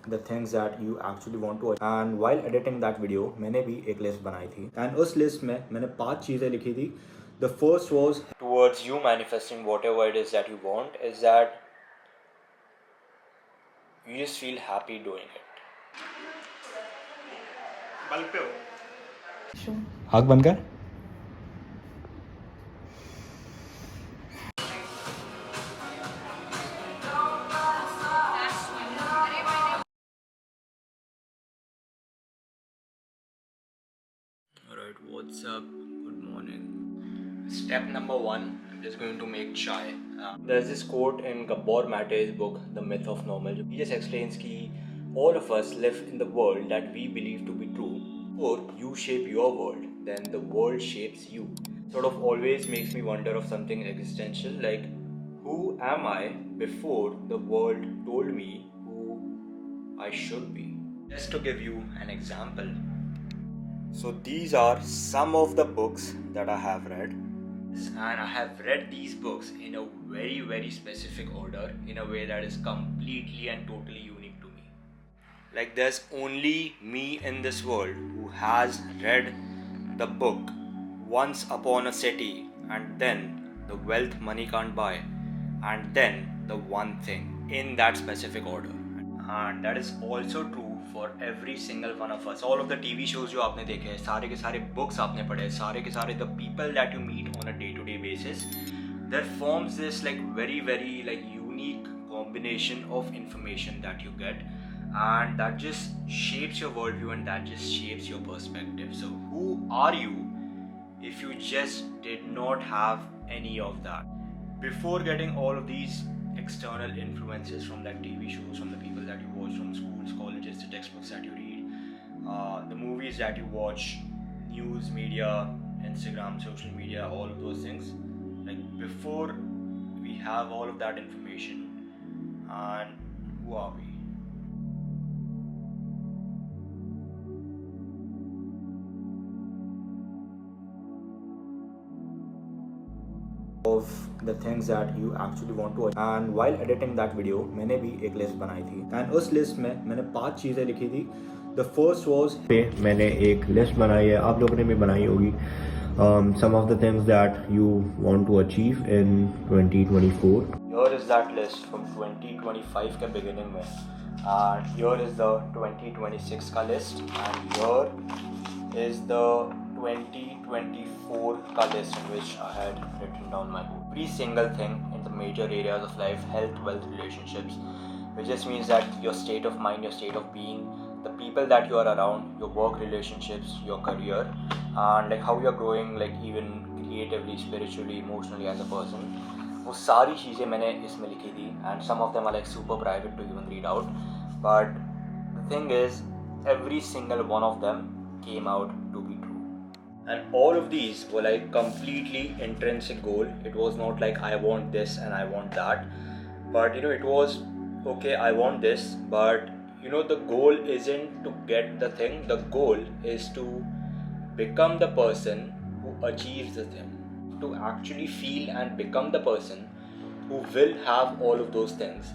the things that you actually want to achieve. And while editing that video मैंने भी एक list बनाई थी and उस लिस्ट में मैंने 5 चीज़ें लिखी थी. The first was towards you manifesting whatever it is that you want is that you just feel happy doing it. बल पे हो आँख बंद कर. Alright, what's up? Good morning. Step number 1, I'm just going to make chai. There's this quote in Gabor Mate's book, The Myth of Normal. He just explains that all of us live in the world that we believe to be true. Or you shape your world, then the world shapes you. Sort of always makes me wonder of something existential, like who am I before the world told me who I should be? Just to give you an example. So these are some of the books that I have read, and I have read these books in a very specific order, in a way that is completely and totally unique to me. Like there's only me in this world who has read the book Once Upon a City, and then The Wealth Money Can't Buy, and then The One Thing, in that specific order. And that is also true for every single one of us. All of the TV shows जो आपने देखे, सारे के सारे books आपने पढ़े, सारे के सारे the people that you meet on a day-to-day basis, there forms this like very like unique combination of information that you get, and that just shapes your worldview and that just shapes your perspective. So who are you if you just did not have any of that? Before getting all of these external influences from like TV shows, from the people that you watch, from schools, colleges, the textbooks that you read, the movies that you watch, news, media, Instagram, social media, all of those things. Like before we have all of that information, and who are we? Of the things that you actually want to achieve. And while editing that video मैंने भी एक list बनाई थी and उस list में मैंने 5 चीज़ें लिखी थी. The first was पे मैंने एक लिस्ट बनाई है, आप लोगों ने भी बनाई होगी. Some of the things that you want to achieve in 2024. Here is that list from 2025 के beginning में, and here is the 2026 का list, and here is the 2024 ka list in which I had written down my goal. Every single thing in the major areas of life, health, wealth, relationships, which just means that your state of mind, your state of being, the people that you are around, your work relationships, your career, and like how you are growing, like even creatively, spiritually, emotionally as a person. वो सारी चीज़ें मैंने इसमें लिखी थी, and some of them are like super private to even read out. But the thing is, every single one of them came out to be true. And all of these were like completely intrinsic goal. It was not like I want this and I want that, but it was okay, I want this, but the goal isn't to get the thing. The goal is to become the person who achieves the thing, to actually feel and become the person who will have all of those things.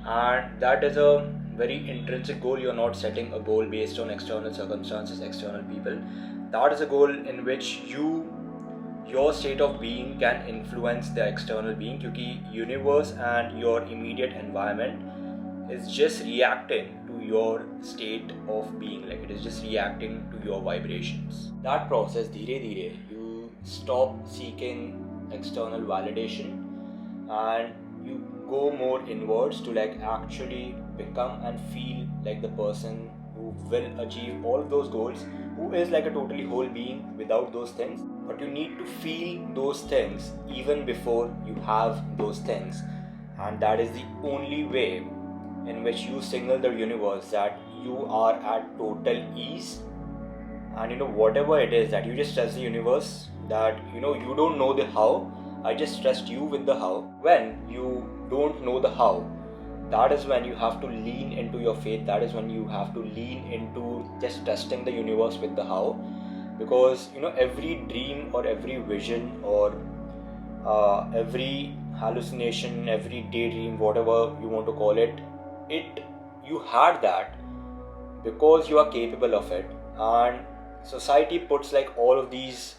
And that is a very intrinsic goal. You're not setting a goal based on external circumstances, external people. That is a goal in which your state of being can influence the external being, because universe and your immediate environment is just reacting to your state of being, like it is just reacting to your vibrations. That process, dhire dhire, you stop seeking external validation and you go more inwards to like actually become and feel like the person who will achieve all those goals, who is like a totally whole being without those things. But you need to feel those things even before you have those things, and that is the only way in which you signal the universe that you are at total ease. And whatever it is that you just trust the universe, that you don't know the how, I just trust you with the how. When you don't know the how, that is when you have to lean into your faith. That is when you have to lean into just trusting the universe with the how, because every dream or every vision or every hallucination, every daydream, whatever you want to call it, you had that because you are capable of it, and society puts like all of these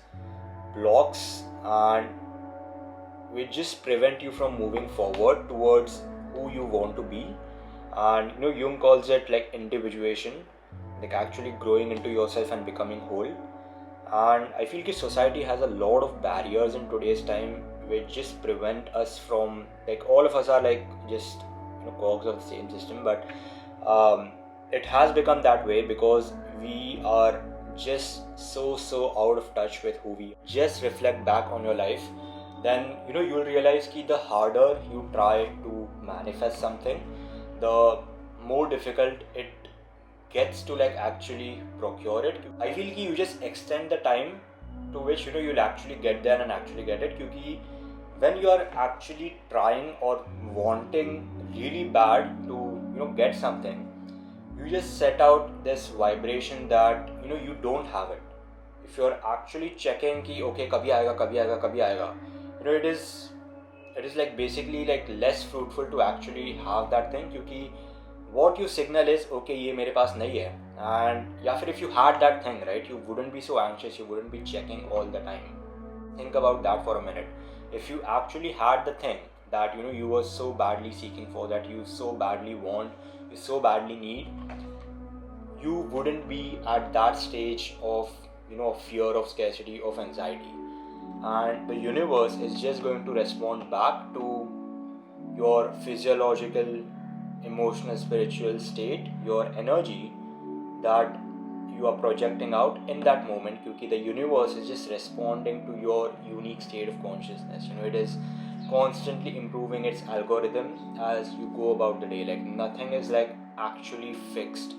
blocks and which just prevent you from moving forward towards who you want to be. And Jung calls it like individuation, like actually growing into yourself and becoming whole. And I feel that society has a lot of barriers in today's time which just prevent us from, like, all of us are like just cogs of the same system, but it has become that way because we are just so out of touch with who we are. Just reflect back on your life, then you'll realize that the harder you try to manifest something, the more difficult it gets to like actually procure it. I feel that you just extend the time to which you'll actually get there and actually get it, because when you are actually trying or wanting really bad to get something, you just set out this vibration that you don't have it. If you're actually checking ki okay kabhi aayega, it is like basically like less fruitful to actually have that thing, because what you signal is okay ye mere paas nahi hai. And या फिर if you had that thing, right, you wouldn't be so anxious, you wouldn't be checking all the time. Think about that for a minute. If you actually had the thing that you were so badly seeking for, that you so badly want, you so badly need, you wouldn't be at that stage of fear, of scarcity, of anxiety. And the universe is just going to respond back to your physiological, emotional, spiritual state, your energy that you are projecting out in that moment, because the universe is just responding to your unique state of consciousness. It is constantly improving its algorithm as you go about the day. Like nothing is like actually fixed.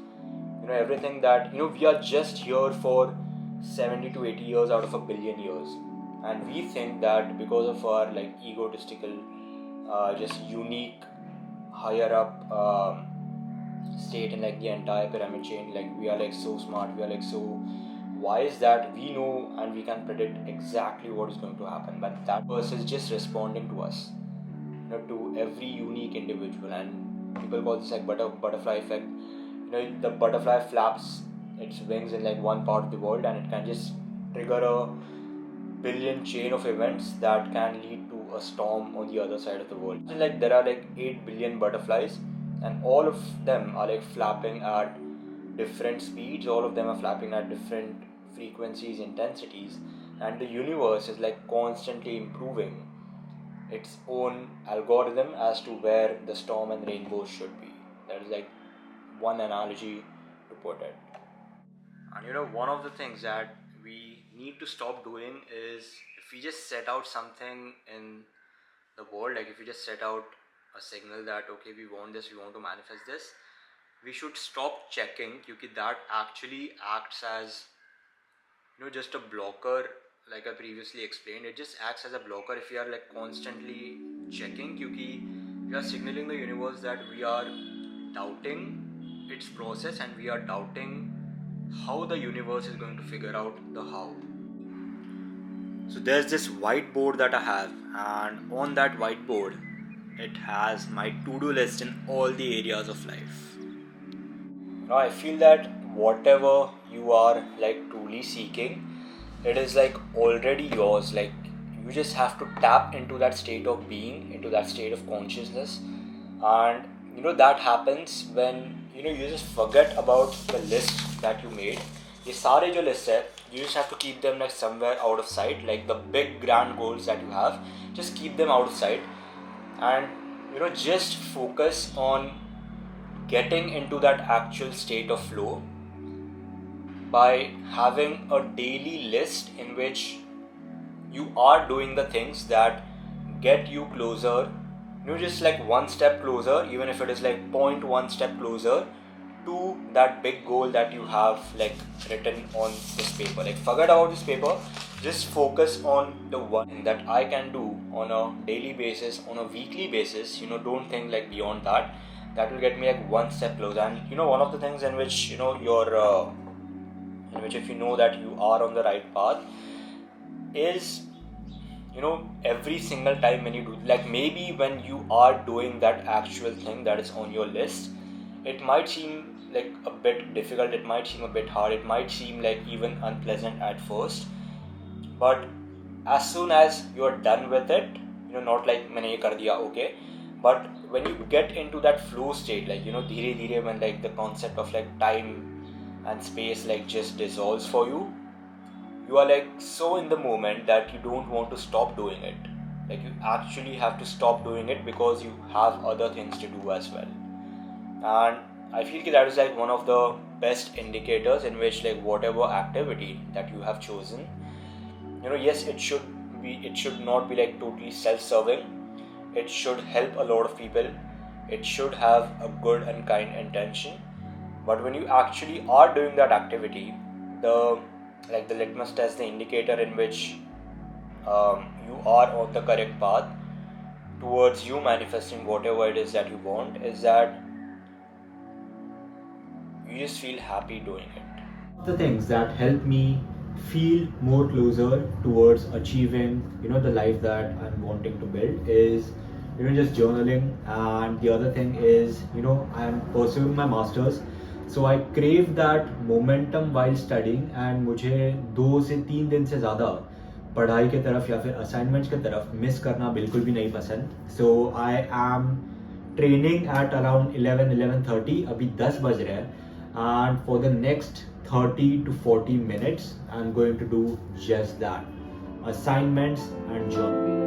Everything that we are just here for 70 to 80 years out of a billion years, and we think that because of our like egotistical just unique higher up state in like the entire pyramid chain, like we are like so smart, we are like so wise that we know and we can predict exactly what is going to happen. But that person is just responding to us, to every unique individual. And people call this like butterfly effect. The butterfly flaps its wings in like one part of the world, and it can just trigger a billion chain of events that can lead to a storm on the other side of the world. And like there are like 8 billion butterflies, and all of them are like flapping at different speeds, all of them are flapping at different frequencies, intensities, and the universe is like constantly improving its own algorithm as to where the storm and rainbows should be. That is like one analogy to put it. And one of the things that we need to stop doing is, if we just set out something in the world, like if we just set out a signal that okay, we want this, we want to manifest this, we should stop checking, because that actually acts as just a blocker. Like I previously explained, it just acts as a blocker if we are like constantly checking, because we are signaling the universe that we are doubting its process, and we are doubting how the universe is going to figure out the how. So there's this whiteboard that I have, and on that whiteboard it has my to-do list in all the areas of life. Now I feel that whatever you are like truly seeking, it is like already yours. Like you just have to tap into that state of being, into that state of consciousness. And that happens when you just forget about the list that you made. ये सारे जो list है, you just have to keep them like somewhere out of sight. Like the big grand goals that you have, just keep them out of sight, and just focus on getting into that actual state of flow by having a daily list in which you are doing the things that get you closer, just like one step closer, even if it is like 0.1 step closer to that big goal that you have like written on this paper. Like forget about this paper, just focus on the one thing that I can do on a daily basis, on a weekly basis. Don't think like beyond that. That will get me like one step closer. And one of the things in which you're in which if you know that you are on the right path is every single time when you do, like maybe when you are doing that actual thing that is on your list, it might seem like a bit difficult, it might seem a bit hard, it might seem like even unpleasant at first, but as soon as you're done with it, not like मैंने ये कर दिया, okay, but when you get into that flow state, like धीरे धीरे, when like the concept of like time and space like just dissolves for you, you are like so in the moment that you don't want to stop doing it. Like you actually have to stop doing it because you have other things to do as well. And I feel that is like one of the best indicators in which like whatever activity that you have chosen, yes, it should not be like totally self-serving. It should help a lot of people. It should have a good and kind intention. But when you actually are doing that activity, the litmus test, the indicator in which you are on the correct path towards you manifesting whatever it is that you want, is that you just feel happy doing it. The things that help me feel more closer towards achieving the life that I'm wanting to build is just journaling, and the other thing is I'm pursuing my masters, so I crave that momentum while studying, and मुझे 2 से 3 दिन से ज़्यादा पढ़ाई के तरफ या फिर असाइनमेंट्स के तरफ मिस करना बिल्कुल भी नहीं पसंद. So I am training at around 11:30. अभी 10 बज रहे हैं, and for the next 30 to 40 minutes I'm going to do just that, assignments and journaling.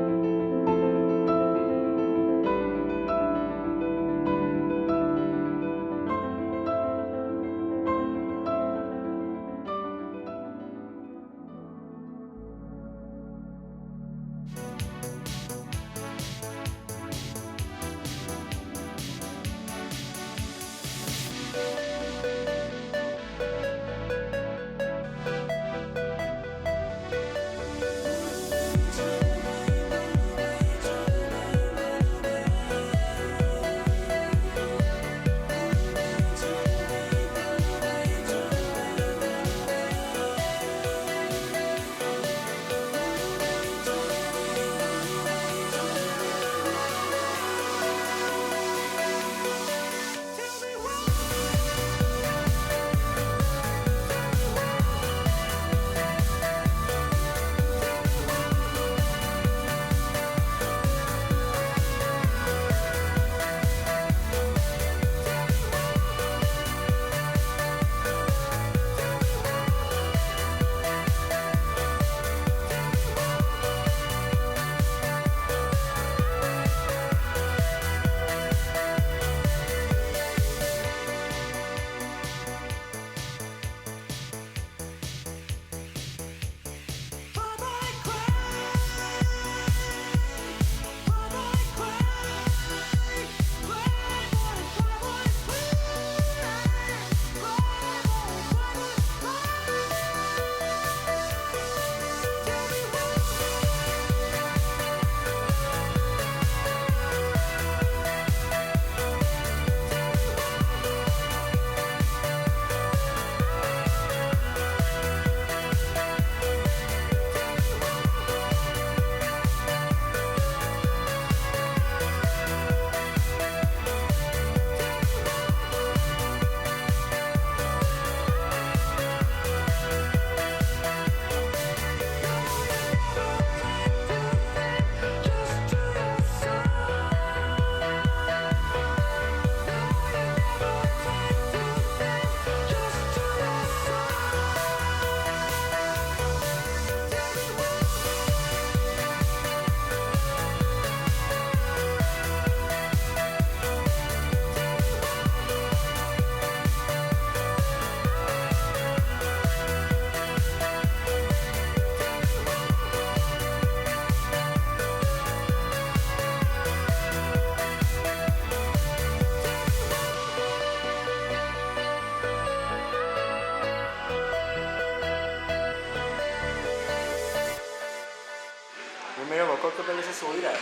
मेरा वर्कआउट तो पहले से सो ही रहा है.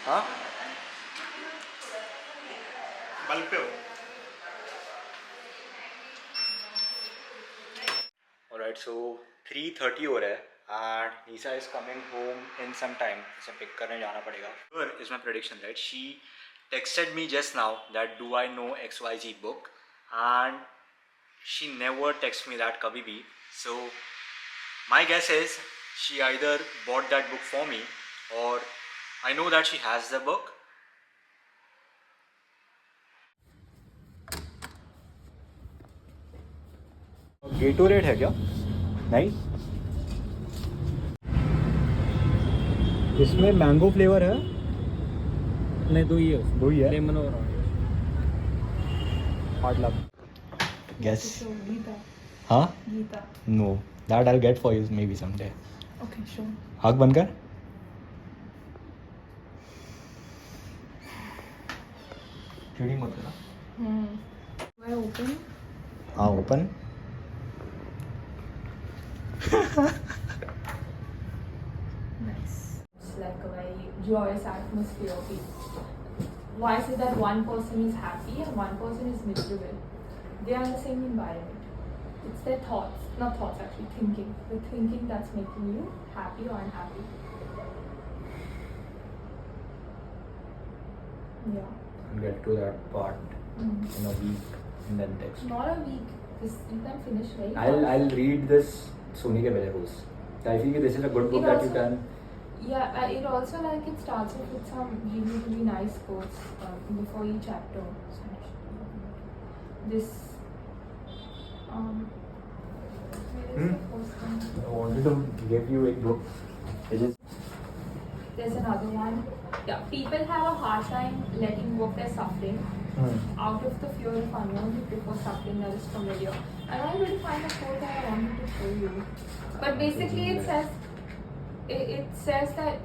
हाँ, बल पे हो. Alright, so 3:30 हो रहा है and Lisa is coming home in some time. इसे pick करने जाना पड़ेगा. Here is my prediction, right? She texted me just now that do I know XYZ book, and she never texts me that kabhi bhi. So my guess is she either bought that book for me, or I know that she has the book. Gatorade है क्या? नहीं, इसमें mango flavour है. नहीं, दो ही है उसमें। दो ही है? लेमन और orange. Hard love. Guess. So, Geeta. Huh? Geeta. No. That I'll get for you maybe someday. Okay, sure. आँख बंद कर. चीटिंग मत करना. Do I open? हाँ, open. Nice. It's like a very joyous atmosphere. Why is it that one person is happy and one person is miserable? They are in the same environment. It's their thoughts, not thoughts actually, thinking. The thinking that's making you happy or unhappy. Yeah. I'll get to that part in a week and then text. Not a week. This you can finish, right? I'll read this Sony ke Bele rules. I feel this is a good book It that also- you can. Yeah, it also like it starts off with some really nice quotes before each chapter. This where is the first one? I wanted to give you a book. It is. There's another one. Yeah, people have a hard time letting go of their suffering. Out of the fear of unknown, they prefer suffering that is familiar. And I'm going to find a quote that I wanted to show you. But basically, it says that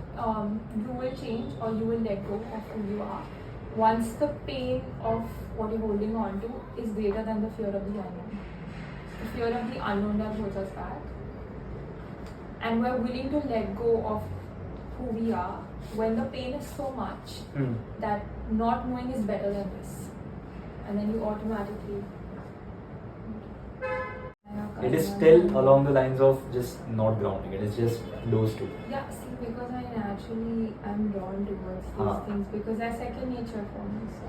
you will change or you will let go of who you are once the pain of what you're holding on to is greater than the fear of the unknown. The fear of the unknown that holds us back. And we're willing to let go of who we are when the pain is so much that not knowing is better than this. And then you automatically. It is still along the lines of just not grounding. It is just those two. Yeah, see, because I naturally am drawn towards these things because they're second nature for me. So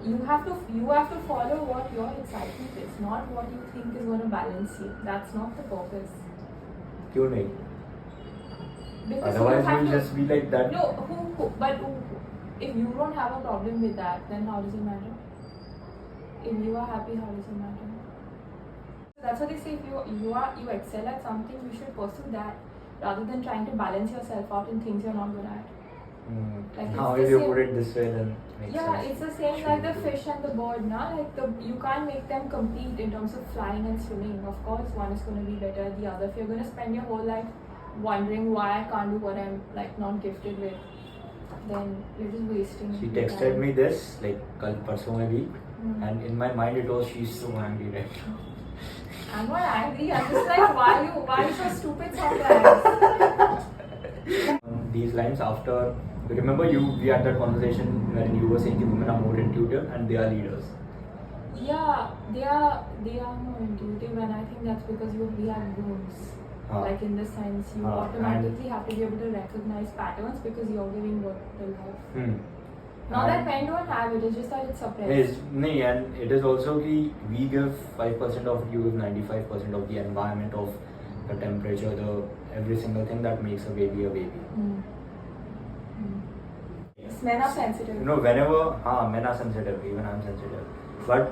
you have to follow what your excitement is, not what you think is going to balance you. That's not the purpose. Kyun nahi? Because Otherwise, you have you'll to, just be like that. No, but if you don't have a problem with that, then how does it matter? If you are happy, how does it matter? That's what they say. If you excel at something, you should pursue that rather than trying to balance yourself out in things you're not good at. Like Now, it's if the you same- put it this way, then makes Yeah, sense. it's the same Should like the be. fish and the bird, na? Like you can't make them compete in terms of flying and swimming. Of course, one is going to be better than the other. If you're going to spend your whole life wondering why I can't do what I'm like not gifted with, then you're just wasting. She your texted time. me this like kal parson mein bhi, and in my mind it was she's so angry right now. I'm not angry. I'm just like, why are you so stupid sometimes? These lines after. Remember we had that conversation wherein you were saying that women are more intuitive and they are leaders. Yeah, they are more intuitive, and I think that's because we have wounds. Like in the sense, you automatically have to be able to recognize patterns because you're giving birth to love. Not that men don't have it, it's just that it's suppressed. And it is also that we give 5% of it, you give 95% of the environment, of the temperature, the every single thing that makes a baby a baby. Yes, men are sensitive. Whenever men are sensitive, even I'm sensitive. But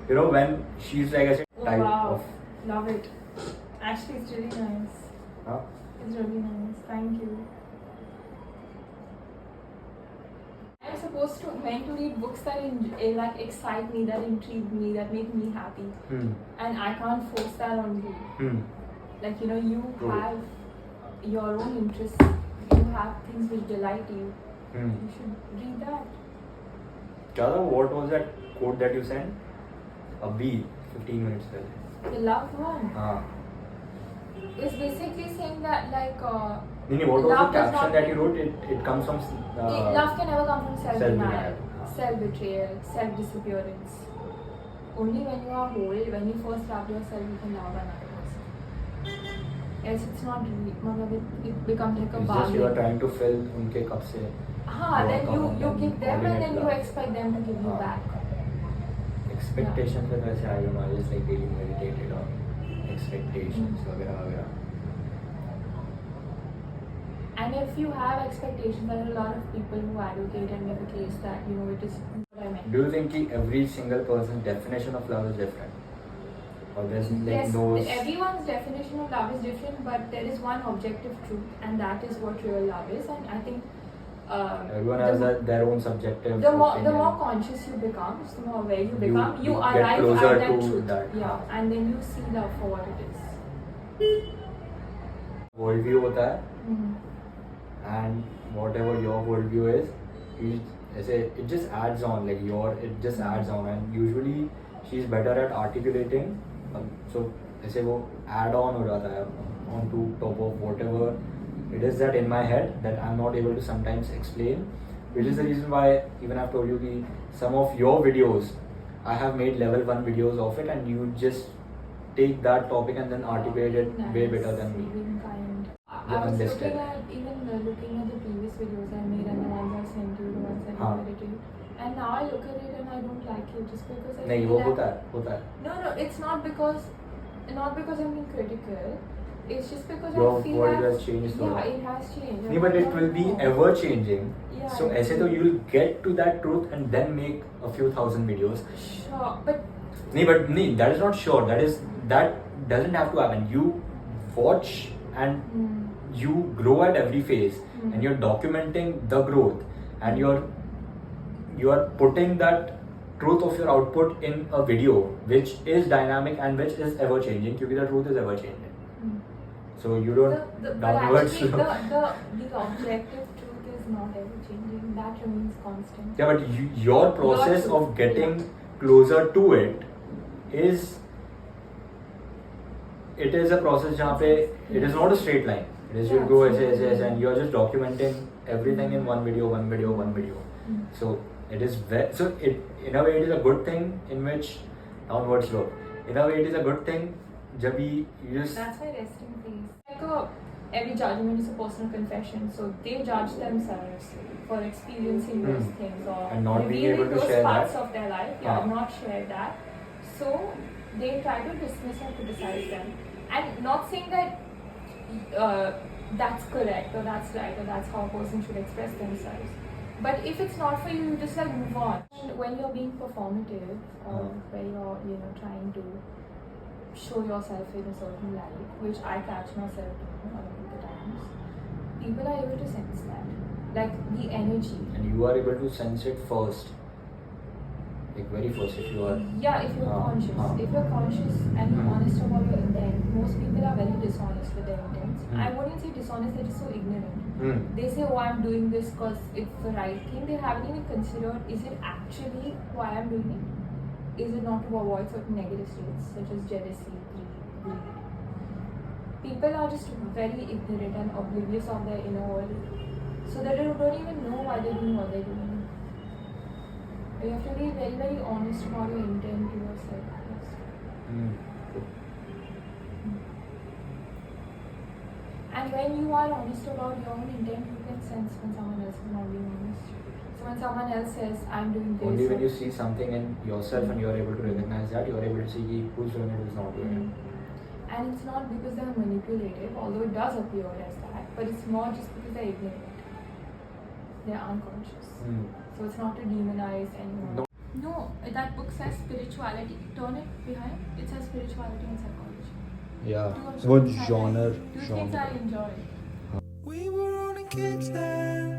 when she's like I said, type of. Love it. Actually, it's really nice. It's really nice. Thank you. I'm supposed to meant to read books that like excite me, that intrigue me, that make me happy, and I can't force that on you. Like you True. have your own interests. You have things which delight you. You should read that. Jada, what was that quote that you sent? Abhi, 15 minutes ago. The loved one. It's basically saying that like. What was love the does caption not- that you wrote? It comes from. Love can never come from self-denial, self-denial. self-betrayal, self-disappearance. Only when you are whole, when you first love yourself, you can love another person. else it's not really, it becomes like a It's just you are bargain. trying to fill unke cup se. Then you give them and then you expect expect them to give you back. expectations. But I don't know, I just like really meditated on expectations वगैरह वगैरह. And if you have expectations, there are a lot of people who advocate and make a case that it is what I meant. Do you think that every single person's definition of love is different? Or there's like Yes, no... everyone's definition of love is different, but there is one objective truth, and that is what real love is. And I think Everyone has their own subjective the more opinion. conscious you become, the more aware you You become, you get arrive closer at that to truth. that. Yeah, and then you see love for what it is. Worldview होता है, Mm. and whatever your worldview is, it just adds on, it just adds on, and usually she's better at articulating, so ऐसे वो add on हो जाता है on to top of whatever it is that in my head that I'm not able to sometimes explain, which is the reason why even I've told you that some of your videos I have made level 1 videos of it, and you just take that topic and then articulate it way better than me. Being kind. I You was understand. looking at the previous videos I made and the ones I sent you, the ones I edited. And now I look at it and I don't like it just because I नहीं feel वो that- होता है. No, it's not because I'm being critical. It's just because Your I feel world that has changed. yeah, it has changed. नहीं, but it will be ever changing. Yeah, So it ऐसे तो will. you'll get to that truth and then make a few thousand videos. Sure, but नहीं, that is not sure. That doesn't have to happen. You watch and you grow at every phase, and you're documenting the growth, and you are putting that truth of your output in a video which is dynamic and which is ever changing, because the truth is ever changing. So you don't but downwards. actually the objective truth is not ever changing. That remains constant. Yeah, but your process Your of truth, getting yeah. closer to it is a process जहाँ पे it is not a straight line. It is you Yeah, go absolutely. ऐसे and you are just documenting everything in one video. So it is so it in a way it is a good thing in which downward slope. In a way it is a good thing जब you just That's why resting peace. Every judgment is a personal confession, so they judge themselves for experiencing those things or And not being revealing able to those share parts that. of their life. Not share that. So they try to dismiss and criticize them, and not saying that that's correct or that's right or that's how a person should express themselves. But if it's not for you, you just like move on. And when you're being performative, where you're trying to show yourself in a certain light, which I catch myself doing a lot of the times, people are able to sense that, like the energy. and you are able to sense it first, like very first if you are. Yeah, if you're conscious. If you're conscious and you're honest about your intent, most people are very dishonest with their intents. I wouldn't say dishonest, they're just so ignorant. They say, oh, I'm doing this because it's the right thing. They haven't even considered, is it actually why I'm doing it? Is it not to avoid certain negative states such as jealousy, greed? People are just very ignorant and oblivious of their inner world, so that they don't even know why they're doing what they're doing. You have to be very, very honest about your intent to yourself. Yes. And when you are honest about your own intent, you can sense when someone else is not being honest. So when someone else says, I'm doing this. Only when you see something in yourself and you are able to recognize that, you are able to see who's doing it, who's not doing it. And it's not because they're manipulative, although it does appear as that, but it's more just because they're ignorant. They're unconscious. So it's not to demonize anyone. No, that book says spirituality. Turn it behind. It says spirituality and psychology. Yeah. Two What things genre? Two things I enjoy. We were on a kid's land.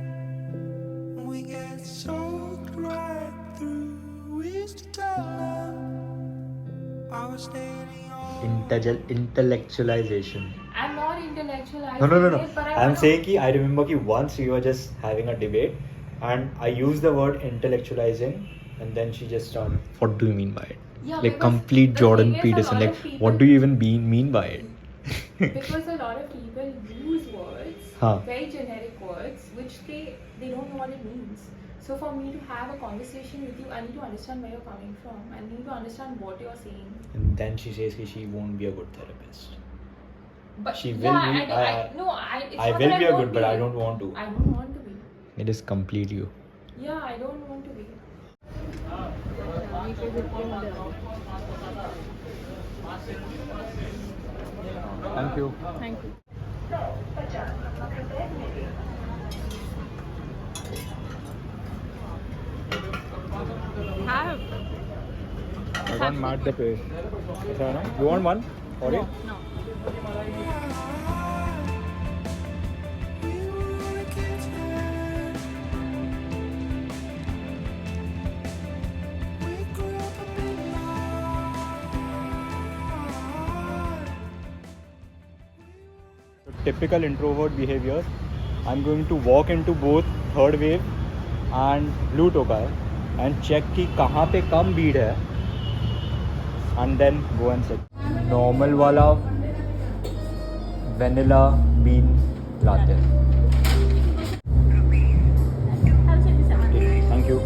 We get soaked right through. We used to tell them I was standing on. Intellectualization. I'm not intellectualizing No. it, but I'm saying कि I remember कि once we were just having a debate and I used the word intellectualizing and then she just started, what do you mean by it? Yeah, Like because complete the Jordan thing is, a Peterson, lot like of people- what do you even mean by it? because a lot of people use words, Huh. very generic words, which they don't know what it means. So for me to have a conversation with you, I need to understand where you're coming from. I need to understand what you're saying. And then she says कि she won't be a good therapist. But She will yeah, be. it's I not will that be I a won't good, but be. I don't want to. I don't want to be. It is complete you. Yeah, I don't want to be. Thank you. Thank you. Have. I want mat the pace. You want one? Or No. We were kids then. We grew up a midnight. Typical introvert behavior. I'm going to walk into both third wave and blue tokai and check कि कहाँ पे कम भीड़ है and then go and sit. Normal वाला vanilla bean latte. Thank you.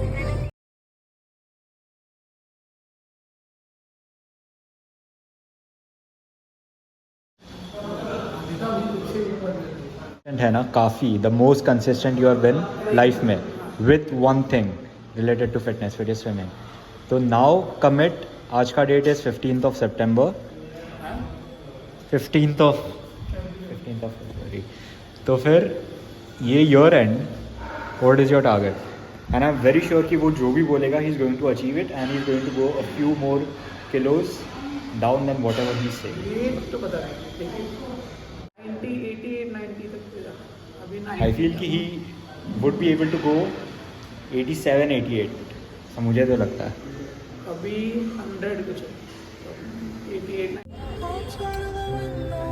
है ना काफ़ी the most consistent you have been life में with one thing related to fitness which is swimming. तो नाउ कमिट. आज का date is 15th of September. 15th of February. तो फिर ये year and what is your target? And I am very sure कि वो जो भी बोलेगा he is going to achieve it and he is going to go a few more kilos down then what ever he से. ये तो पता है लेकिन 90 88 90 तक मिला अभी 90 आई फील कि he would be able to go 87 88. तो मुझे तो लगता है. अभी 100 कुछ है 88 90 Outside of the window,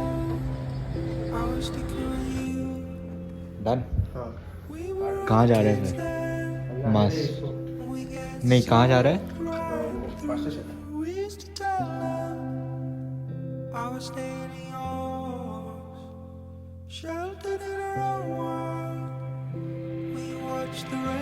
I was sticking with you. Done. We were कहाँ जा रहे kids हैं? then. मस्त. We get नहीं, कहाँ जा रहा है? We used to tell them I was staying in yours, sheltered in our own world. We watched the rain.